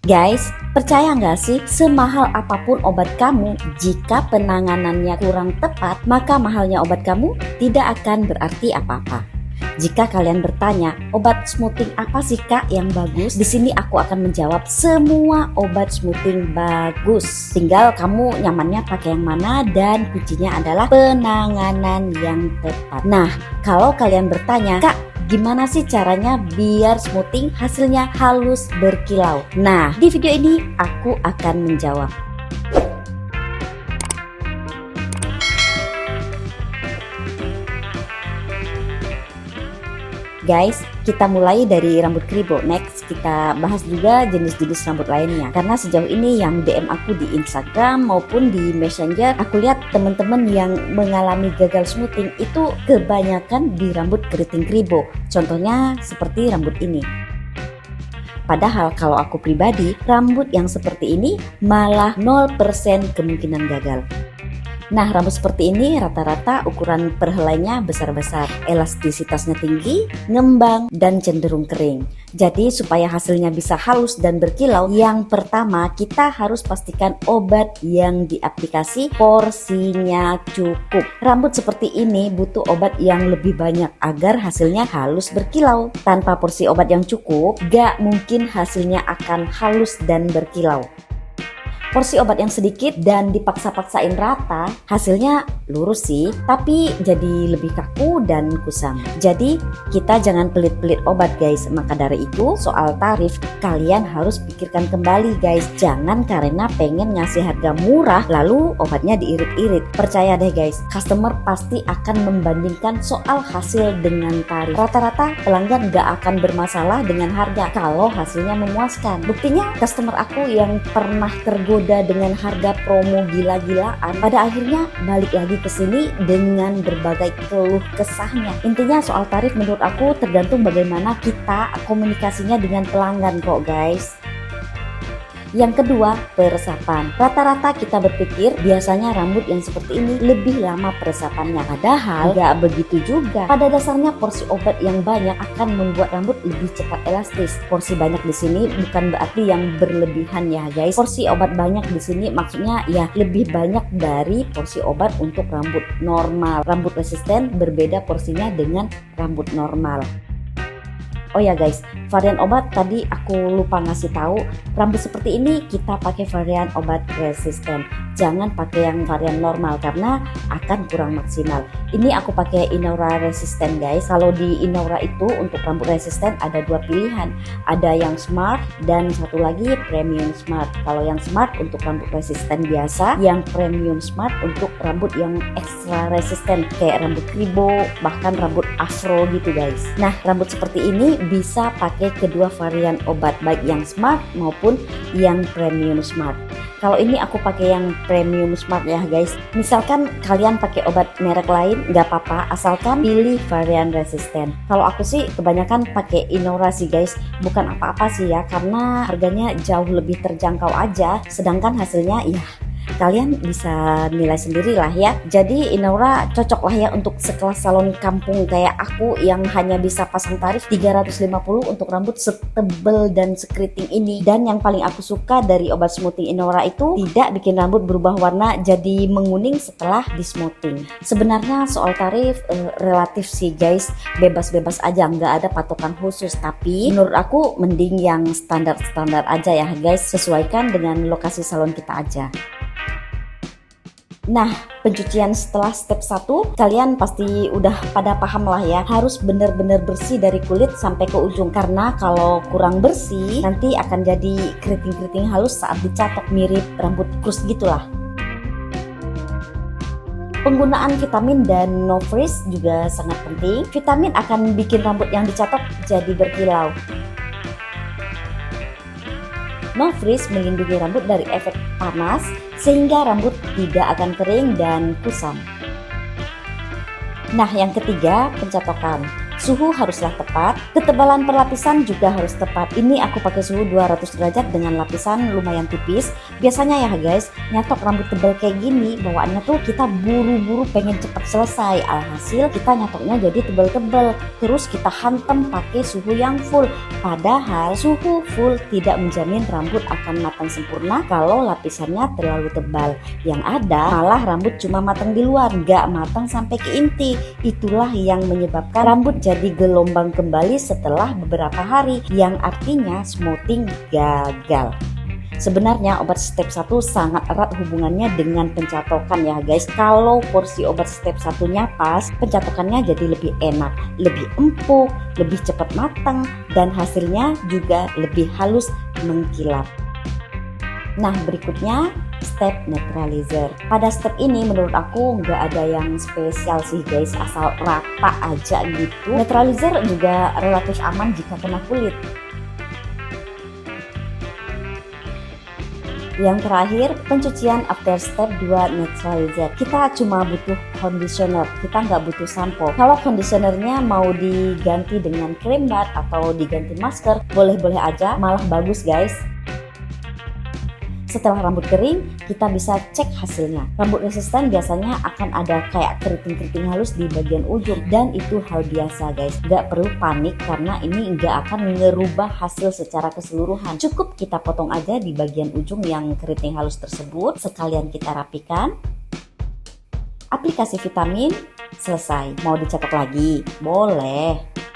Guys, percaya nggak sih, semahal apapun obat kamu, jika penanganannya kurang tepat, maka mahalnya obat kamu tidak akan berarti apa-apa. Jika kalian bertanya, obat smoothing apa sih kak yang bagus? Di sini aku akan menjawab semua obat smoothing bagus. Tinggal kamu nyamannya pakai yang mana, dan kuncinya adalah penanganan yang tepat. Nah, kalau kalian bertanya, kak, gimana sih caranya biar smoothing hasilnya halus berkilau? Nah, di video ini aku akan menjawab. Guys, kita mulai dari rambut kribo. Next, kita bahas juga jenis-jenis rambut lainnya. Karena sejauh ini yang DM aku di Instagram maupun di Messenger, aku lihat teman-teman yang mengalami gagal smoothing itu kebanyakan di rambut keriting kribo. Contohnya seperti rambut ini. Padahal kalau aku pribadi, rambut yang seperti ini malah 0% kemungkinan gagal. Nah, rambut seperti ini rata-rata ukuran perhelainya besar-besar, elastisitasnya tinggi, ngembang, dan cenderung kering. Jadi supaya hasilnya bisa halus dan berkilau, yang pertama kita harus pastikan obat yang diaplikasi porsinya cukup. Rambut seperti ini butuh obat yang lebih banyak agar hasilnya halus berkilau. Tanpa porsi obat yang cukup, gak mungkin hasilnya akan halus dan berkilau. Porsi obat yang sedikit dan dipaksa-paksain rata, hasilnya lurus sih, tapi jadi lebih kaku dan kusam. Jadi kita jangan pelit-pelit obat guys. Maka dari itu soal tarif, kalian harus pikirkan kembali guys. Jangan karena pengen ngasih harga murah lalu obatnya diirit-irit. Percaya deh guys, customer pasti akan membandingkan soal hasil dengan tarif. Rata-rata pelanggan gak akan bermasalah dengan harga kalau hasilnya memuaskan. Buktinya customer aku yang pernah tergoda dengan harga promo gila-gilaan, pada akhirnya balik lagi ke sini dengan berbagai keluh kesahnya. Intinya soal tarif menurut aku tergantung bagaimana kita komunikasinya dengan pelanggan kok guys. Yang kedua, peresapan. Rata-rata kita berpikir biasanya rambut yang seperti ini lebih lama peresapannya. Padahal gak begitu juga. Pada dasarnya porsi obat yang banyak akan membuat rambut lebih cepat elastis. Porsi banyak di sini bukan berarti yang berlebihan ya guys. Porsi obat banyak di sini maksudnya ya lebih banyak dari porsi obat untuk rambut normal. Rambut resisten berbeda porsinya dengan rambut normal. Oh ya guys, varian obat tadi aku lupa ngasih tahu. Rambut seperti ini kita pakai varian obat resisten. Jangan pakai yang varian normal karena akan kurang maksimal. Ini aku pakai Inaura resisten guys. Kalau di Inaura itu untuk rambut resisten ada dua pilihan. Ada yang smart dan satu lagi premium smart. Kalau yang smart untuk rambut resisten biasa, yang premium smart untuk rambut yang extra resisten kayak rambut kribo, bahkan rambut afro gitu guys. Nah, rambut seperti ini bisa pakai kedua varian obat, baik yang smart maupun yang premium smart. Kalau ini aku pakai yang premium smart ya guys. Misalkan kalian pakai obat merek lain nggak apa-apa, asalkan pilih varian resisten. Kalau aku sih kebanyakan pakai Inaura sih guys. Bukan apa-apa sih ya, karena harganya jauh lebih terjangkau aja, sedangkan hasilnya ya kalian bisa nilai sendiri lah ya. Jadi Inaura cocok lah ya untuk sekelas salon kampung kayak aku yang hanya bisa pasang tarif 350 untuk rambut setebel dan sekeriting ini. Dan yang paling aku suka dari obat smoothing Inaura itu tidak bikin rambut berubah warna jadi menguning setelah di smoothing. Sebenarnya soal tarif relatif sih guys, bebas-bebas aja, nggak ada patokan khusus. Tapi menurut aku mending yang standar-standar aja ya guys, sesuaikan dengan lokasi salon kita aja. Nah, pencucian setelah step 1 kalian pasti udah pada paham lah ya. Harus benar-benar bersih dari kulit sampai ke ujung. Karena kalau kurang bersih nanti akan jadi keriting-keriting halus saat dicatok, mirip rambut tikus gitulah. Penggunaan vitamin dan no frizz juga sangat penting. Vitamin akan bikin rambut yang dicatok jadi berkilau. No frizz melindungi rambut dari efek panas sehingga rambut tidak akan kering dan kusam. Nah, yang ketiga, pencatokan. Suhu haruslah tepat, ketebalan perlapisan juga harus tepat. Ini aku pakai suhu 200 derajat dengan lapisan lumayan tipis. Biasanya ya guys, nyatok rambut tebal kayak gini, bawaannya tuh kita buru-buru pengen cepat selesai. Alhasil kita nyatoknya jadi tebal-tebal. Terus kita hantam pakai suhu yang full. Padahal suhu full tidak menjamin rambut akan matang sempurna kalau lapisannya terlalu tebal. Yang ada malah rambut cuma matang di luar, nggak matang sampai ke inti. Itulah yang menyebabkan rambut jadi gelombang kembali setelah beberapa hari, yang artinya smoothing gagal. Sebenarnya obat step 1 sangat erat hubungannya dengan pencatokan ya guys. Kalau porsi obat step 1-nya pas, pencatokannya jadi lebih enak, lebih empuk, lebih cepat matang, dan hasilnya juga lebih halus mengkilap. Nah, berikutnya step netralizer. Pada step ini menurut aku nggak ada yang spesial sih guys, asal rata aja gitu. Netralizer juga relatif aman jika kena kulit. Yang terakhir, pencucian after step 2 netralizer. Kita cuma butuh conditioner, kita nggak butuh sampo. Kalau conditionernya mau diganti dengan krim bat atau diganti masker, boleh-boleh aja, malah bagus guys. Setelah rambut kering, kita bisa cek hasilnya. Rambut resisten biasanya akan ada kayak keriting-keriting halus di bagian ujung, dan itu hal biasa guys. Gak perlu panik karena ini nggak akan ngerubah hasil secara keseluruhan. Cukup kita potong aja di bagian ujung yang keriting halus tersebut, sekalian kita rapikan. Aplikasi vitamin, selesai. Mau dicetak lagi? Boleh.